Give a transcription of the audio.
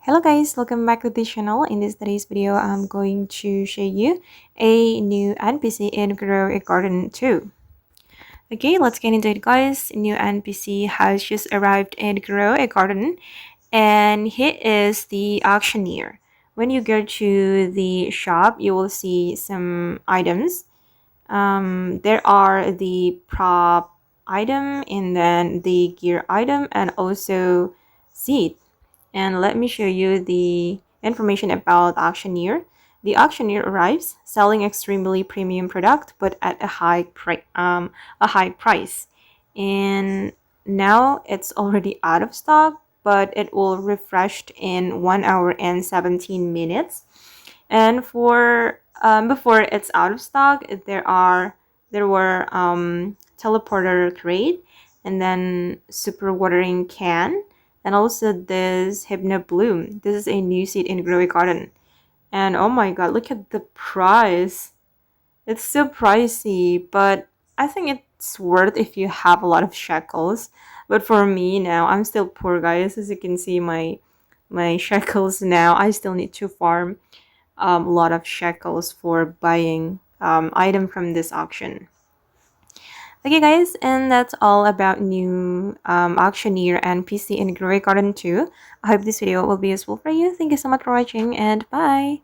Hello guys, welcome back to the channel. In today's video, I'm going to show you a new NPC in Grow a Garden 2. Okay, let's get into it guys. New NPC has just arrived in Grow a Garden and he is the auctioneer. When you go to the shop, you will see some items. There are the prop item and then the gear item and also seed. And let me show you the information about auctioneer. The auctioneer arrives selling extremely premium product but at a high price. And now it's already out of stock, but it will refreshed in 1 hour and 17 minutes. And for before it's out of stock, there were teleporter crate and then super watering can and also this Hypnobloom. This is a new seed in Growy Garden. And oh my god, look at the price. It's so pricey, but I think it's worth if you have a lot of shekels. But for me now, I'm still poor guys. As you can see my shekels now, I still need to farm a lot of shekels for buying item from this auction. Okay guys, and that's all about new auctioneer NPC in Grey Garden 2. I hope this video will be useful for you. Thank you so much for watching and bye!